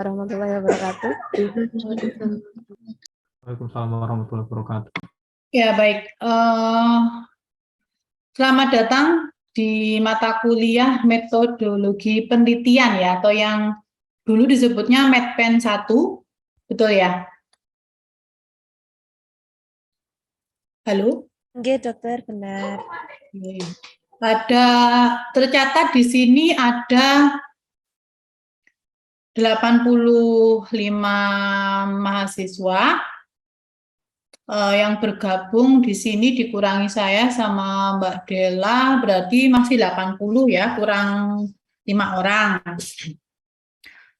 warahmatullahi wabarakatuh. Waalaikumsalam warahmatullahi wabarakatuh. Ya, baik. Selamat datang di mata kuliah metodologi penelitian ya, atau yang dulu disebutnya MedPen 1, betul ya? Halo? Oke, dokter, benar. Ada tercatat di sini ada 85 mahasiswa yang bergabung di sini, dikurangi saya sama Mbak Della, berarti masih 80 ya, kurang 5 orang.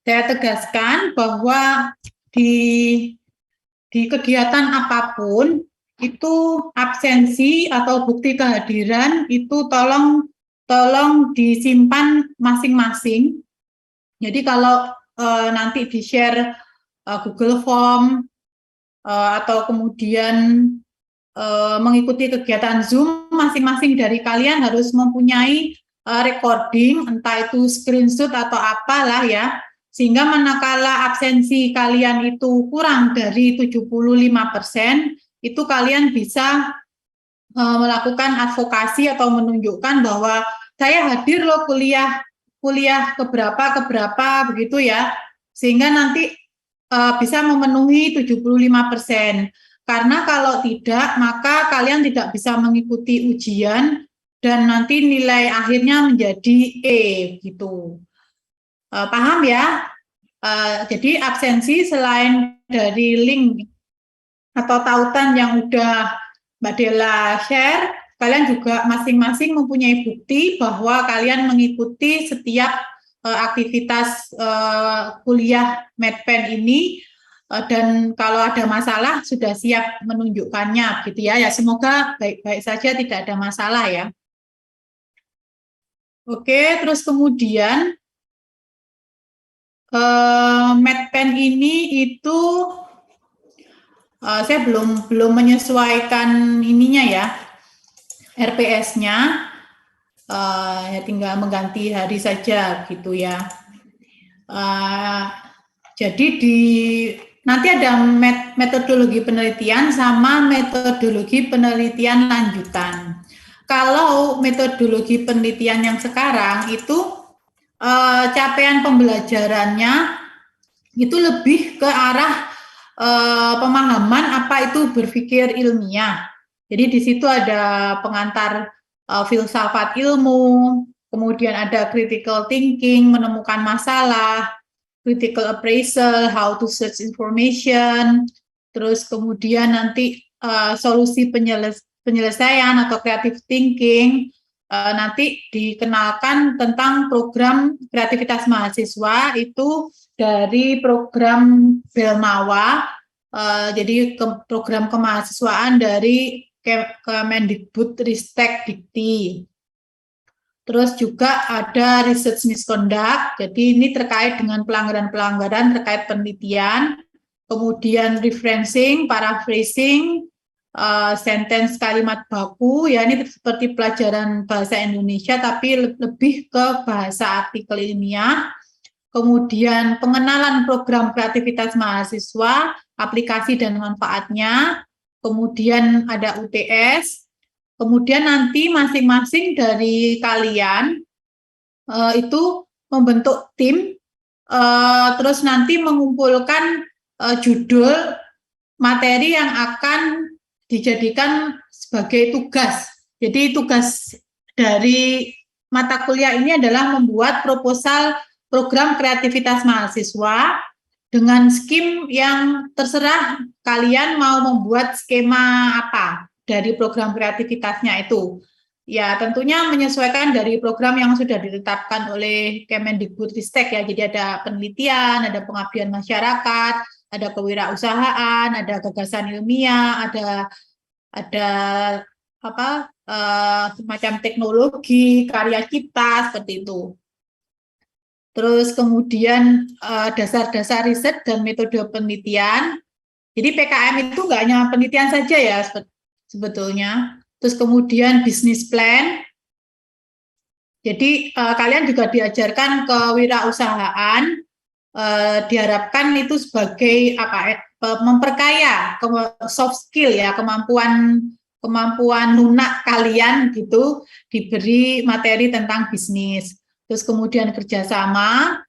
Saya tegaskan bahwa di kegiatan apapun itu absensi atau bukti kehadiran itu tolong disimpan masing-masing. Jadi kalau nanti di-share Google Form atau kemudian mengikuti kegiatan Zoom, masing-masing dari kalian harus mempunyai recording, entah itu screenshot atau apalah ya, sehingga manakala absensi kalian itu kurang dari 75%, itu kalian bisa melakukan advokasi atau menunjukkan bahwa saya hadir loh kuliah keberapa begitu ya, sehingga nanti bisa memenuhi 75%. Karena kalau tidak, maka kalian tidak bisa mengikuti ujian dan nanti nilai akhirnya menjadi E gitu. Paham ya? Jadi absensi selain dari link atau tautan yang udah Mbak Della share, kalian juga masing-masing mempunyai bukti bahwa kalian mengikuti setiap aktivitas kuliah MedPen ini, dan kalau ada masalah sudah siap menunjukkannya gitu ya. Ya semoga baik-baik saja, tidak ada masalah ya. Oke, terus kemudian MedPen ini itu saya belum menyesuaikan ininya ya, RPS-nya. Ya tinggal mengganti hari saja gitu ya. Jadi nanti ada metodologi penelitian sama metodologi penelitian lanjutan. Kalau metodologi penelitian yang sekarang itu capaian pembelajarannya itu lebih ke arah pemahaman apa itu berpikir ilmiah. Jadi di situ ada pengantar filsafat ilmu, kemudian ada critical thinking, menemukan masalah, critical appraisal, how to search information, terus kemudian nanti solusi penyelesaian atau creative thinking, nanti dikenalkan tentang program kreativitas mahasiswa itu dari program Belmawa, jadi program kemahasiswaan dari Kemendikbud-Ristek Dikti. Terus juga ada research misconduct, jadi ini terkait dengan pelanggaran-pelanggaran terkait penelitian, kemudian referencing, paraphrasing, sentence kalimat baku, ya ini seperti pelajaran bahasa Indonesia tapi lebih ke bahasa artikel ilmiah, kemudian pengenalan program kreativitas mahasiswa, aplikasi dan manfaatnya, kemudian ada UTS, kemudian nanti masing-masing dari kalian itu membentuk tim, terus nanti mengumpulkan judul materi yang akan dijadikan sebagai tugas. Jadi tugas dari mata kuliah ini adalah membuat proposal program kreativitas mahasiswa dengan skim yang terserah kalian mau membuat skema apa dari program kreativitasnya itu. Ya tentunya menyesuaikan dari program yang sudah ditetapkan oleh Kemendikbud-Ristek ya. Jadi ada penelitian, ada pengabdian masyarakat, ada kewirausahaan, ada gagasan ilmiah, ada semacam teknologi, karya cipta seperti itu. Terus kemudian dasar-dasar riset dan metode penelitian. Jadi PKM itu nggak hanya penelitian saja ya sebetulnya. Terus kemudian bisnis plan. Jadi kalian juga diajarkan kewirausahaan, diharapkan itu sebagai memperkaya soft skill ya, kemampuan lunak kalian gitu, diberi materi tentang bisnis. Terus kemudian kerjasama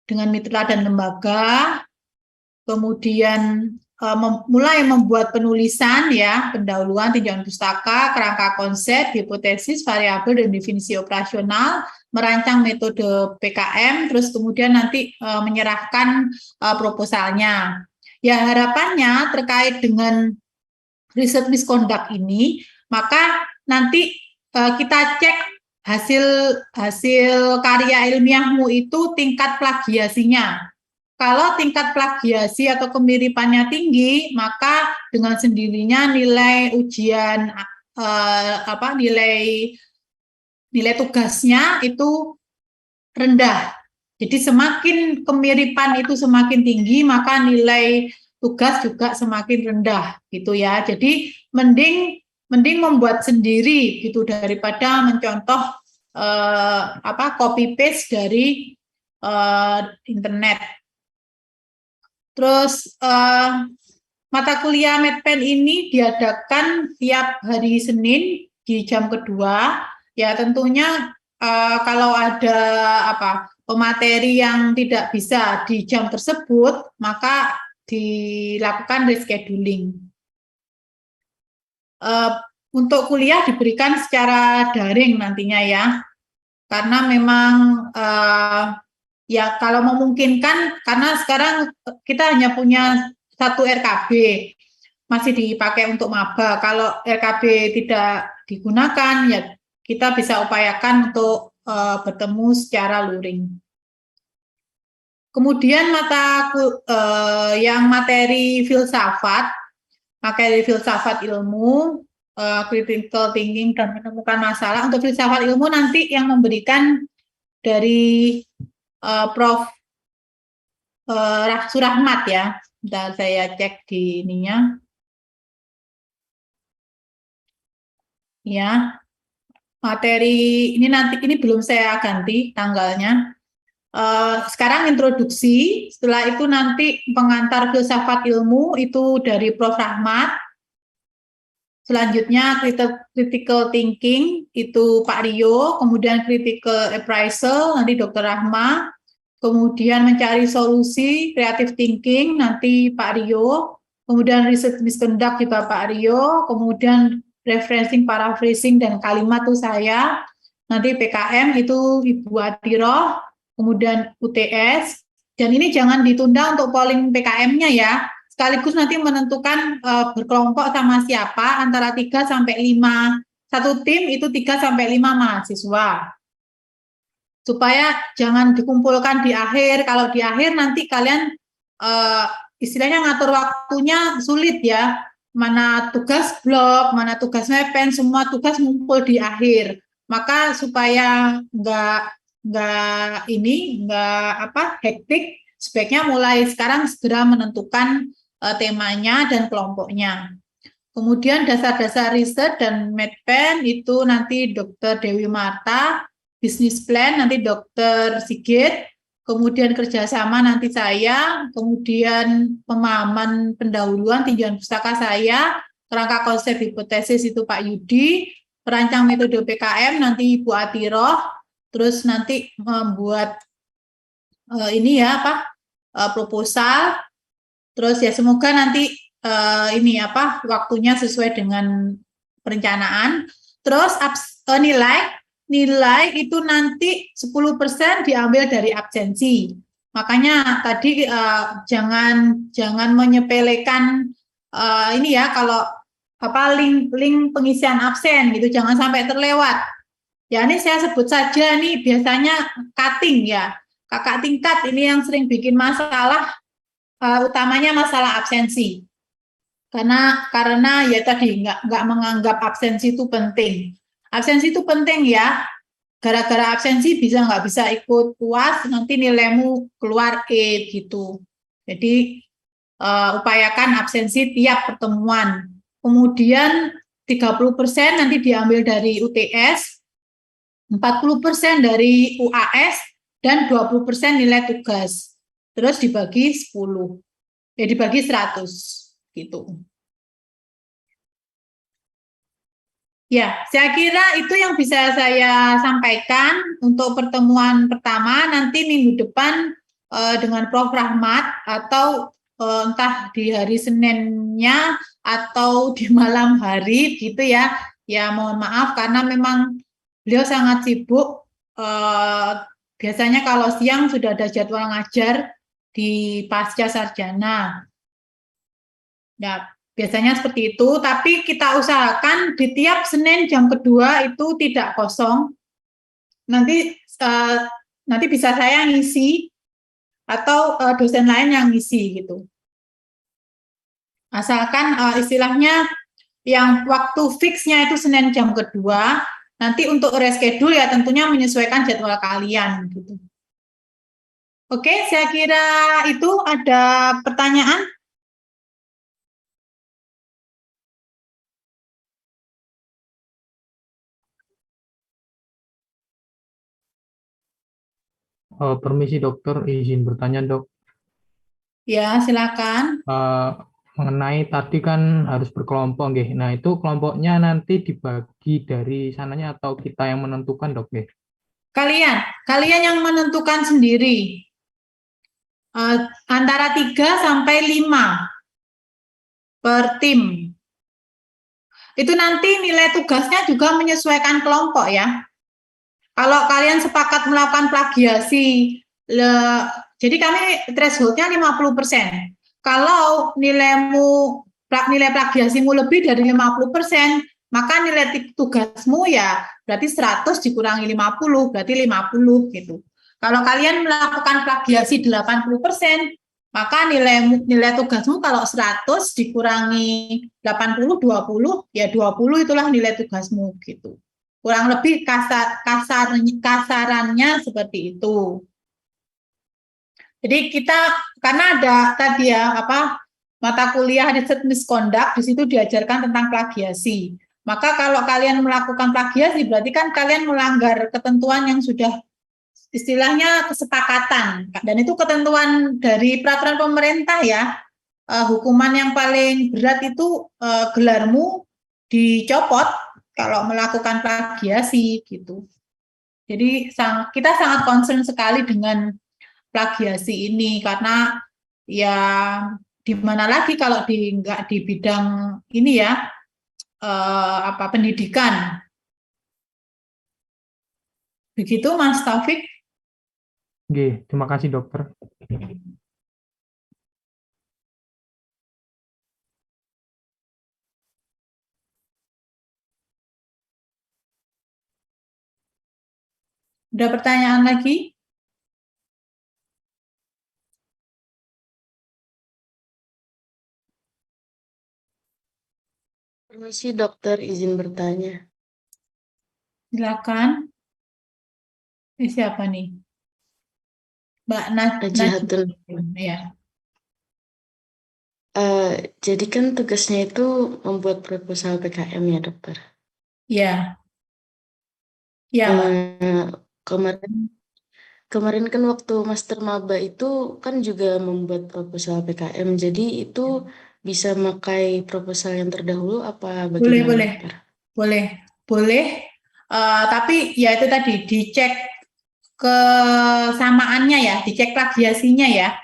dengan mitra dan lembaga, kemudian mulai membuat penulisan ya, pendahuluan, tinjauan pustaka, kerangka konsep, hipotesis, variabel, dan definisi operasional, merancang metode PKM, terus kemudian nanti menyerahkan proposalnya. Ya harapannya terkait dengan riset misconduct ini, maka nanti kita cek hasil karya ilmiahmu itu tingkat plagiasinya. Kalau tingkat plagiasi atau kemiripannya tinggi, maka dengan sendirinya nilai ujian nilai tugasnya itu rendah. Jadi semakin kemiripan itu semakin tinggi, maka nilai tugas juga semakin rendah gitu ya. Jadi mending membuat sendiri gitu daripada mencontoh copy paste dari internet. Terus mata kuliah Medpen ini diadakan tiap hari Senin di jam kedua. Ya tentunya kalau ada pemateri yang tidak bisa di jam tersebut, maka dilakukan rescheduling. Untuk kuliah diberikan secara daring nantinya ya, karena memang ya kalau memungkinkan, karena sekarang kita hanya punya 1 RKB, masih dipakai untuk maba. Kalau RKB tidak digunakan, ya kita bisa upayakan untuk bertemu secara luring. Kemudian yang materi filsafat ilmu, critical thinking dan menemukan masalah. Untuk filsafat ilmu nanti yang memberikan dari Prof. Surahmat ya. Bentar saya cek di ininya. Ya. Materi ini belum saya ganti tanggalnya. Sekarang introduksi, setelah itu nanti pengantar filsafat ilmu itu dari Prof. Rahmat. Selanjutnya critical thinking itu Pak Rio, kemudian critical appraisal nanti Dr. Rahma, kemudian mencari solusi creative thinking nanti Pak Rio, kemudian research misconduct juga Pak Rio, kemudian referencing, paraphrasing dan kalimat itu saya, nanti PKM itu Ibu Atiroh, kemudian UTS, dan ini jangan ditunda untuk polling PKM-nya ya. Sekaligus nanti menentukan berkelompok sama siapa antara 3 sampai 5. Satu tim itu 3 sampai 5 mahasiswa. Supaya jangan dikumpulkan di akhir. Kalau di akhir nanti kalian istilahnya ngatur waktunya sulit ya. Mana tugas blog, mana tugas Medpen, semua tugas ngumpul di akhir. Maka supaya nggak hektik, sebaiknya mulai sekarang segera menentukan temanya dan kelompoknya. Kemudian dasar-dasar riset dan Medpen itu nanti Dr. Dewi Marta, bisnis plan nanti Dr. Sigit, kemudian kerjasama nanti saya, kemudian pemahaman pendahuluan tinjauan pustaka saya, kerangka konsep hipotesis itu Pak Yudi, perancang metode PKM nanti Ibu Atiroh, terus nanti membuat proposal. Terus ya semoga nanti waktunya sesuai dengan perencanaan. Terus nilai itu nanti 10% diambil dari absensi. Makanya tadi jangan menyepelekan kalau link pengisian absen gitu, jangan sampai terlewat. Ya ini saya sebut saja nih biasanya cutting ya. Kakak tingkat ini yang sering bikin masalah, utamanya masalah absensi. Karena ya tadi nggak menganggap absensi itu penting. Absensi itu penting ya. Gara-gara absensi nggak bisa ikut UAS, nanti nilaimu keluar E gitu. Jadi upayakan absensi tiap pertemuan. Kemudian 30% nanti diambil dari UTS, 40% dari UAS, dan 20% nilai tugas. terus dibagi 10. Ya dibagi 100 gitu. Ya, saya kira itu yang bisa saya sampaikan untuk pertemuan pertama. Nanti minggu depan dengan Prof. Rahmat atau entah di hari Seninnya atau di malam hari gitu ya. Ya mohon maaf karena memang beliau sangat sibuk. Biasanya kalau siang sudah ada jadwal ngajar di pasca sarjana. Ya, biasanya seperti itu, tapi kita usahakan di tiap Senin jam kedua itu tidak kosong. Nanti bisa saya ngisi atau dosen lain yang ngisi gitu. Asalkan istilahnya yang waktu fixnya itu Senin jam kedua, nanti untuk reschedule ya tentunya menyesuaikan jadwal kalian gitu. Oke, saya kira itu ada pertanyaan. Permisi dokter, izin bertanya dok. Ya, silakan. Mengenai tadi kan harus berkelompok, nggih. Nah itu kelompoknya nanti dibagi dari sananya atau kita yang menentukan dok, nggih? Kalian yang menentukan sendiri. Antara 3 sampai 5 per tim. Itu nanti nilai tugasnya juga menyesuaikan kelompok ya. Kalau kalian sepakat melakukan plagiasi, jadi kami thresholdnya 50%. Kalau nilai plagiasimu lebih dari 50%, maka nilai tugasmu ya berarti 100 dikurangi 50, berarti 50 gitu. Kalau kalian melakukan plagiasi 80%, maka nilai tugasmu kalau 100 dikurangi 80, 20, ya 20 itulah nilai tugasmu gitu. Kurang lebih kasarannya seperti itu. Jadi kita, karena ada tadi ya, mata kuliah riset misconduct, di situ diajarkan tentang plagiasi. Maka kalau kalian melakukan plagiasi, berarti kan kalian melanggar ketentuan yang sudah istilahnya kesepakatan. Dan itu ketentuan dari peraturan pemerintah ya. Hukuman yang paling berat itu gelarmu dicopot kalau melakukan plagiasi gitu. Jadi kita sangat concern sekali dengan plagiasi ini karena ya di mana lagi kalau nggak di bidang ini ya pendidikan. Begitu Mas Taufik. Nggih, terima kasih dokter. Ada pertanyaan lagi? Permisi dokter, izin bertanya. Silakan. Ini siapa nih? Mbak Najihatun. Ya. Jadi kan tugasnya itu membuat proposal PKM ya dokter. Ya. Ya, Mbak. Kemarin kan waktu master maba itu kan juga membuat proposal PKM. Jadi itu bisa memakai proposal yang terdahulu apa bagaimana dokter? Boleh. Tapi ya itu tadi dicek kesamaannya ya, dicek plagiasinya ya.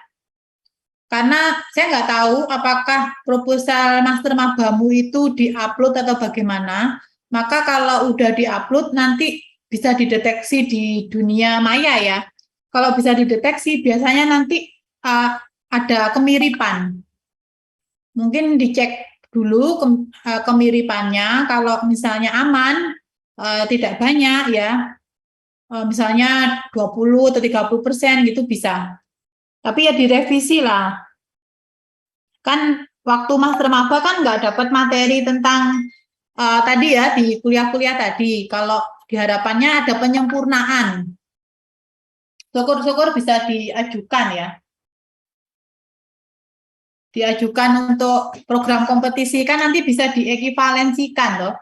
Karena saya nggak tahu apakah proposal master mabamu itu diupload atau bagaimana. Maka kalau udah diupload nanti bisa dideteksi di dunia maya ya. Kalau bisa dideteksi biasanya nanti ada kemiripan. Mungkin dicek dulu kemiripannya. Kalau misalnya aman, tidak banyak ya. Misalnya 20 atau 30% gitu bisa. Tapi ya direvisi lah. Kan waktu master maba kan nggak dapat materi tentang tadi ya di kuliah-kuliah tadi. Kalau diharapannya ada penyempurnaan. Syukur-syukur bisa diajukan ya. Diajukan untuk program kompetisi kan nanti bisa diekivalensikan loh.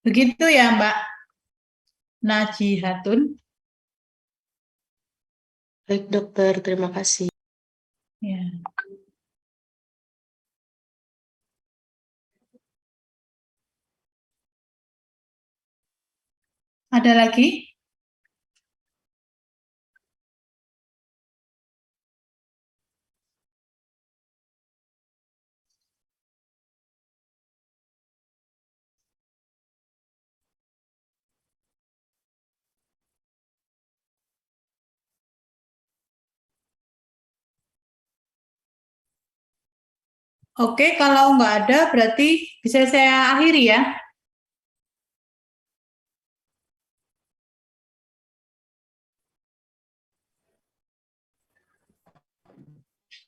Begitu ya, Mbak Najihatun. Baik, dokter. Terima kasih. Ya. Ada lagi? Oke, kalau nggak ada berarti bisa saya akhiri ya.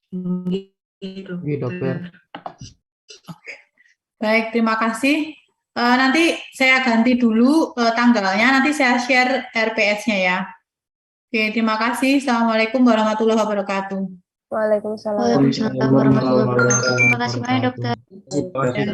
Oke, dokter. Baik, terima kasih. Nanti saya ganti dulu tanggalnya, nanti saya share RPS-nya ya. Oke, terima kasih. Assalamualaikum warahmatullahi wabarakatuh. Waalaikumsalam. Waalaikumsalam warahmatullahi wabarakatuh. Terima kasih banyak, dokter. Ya.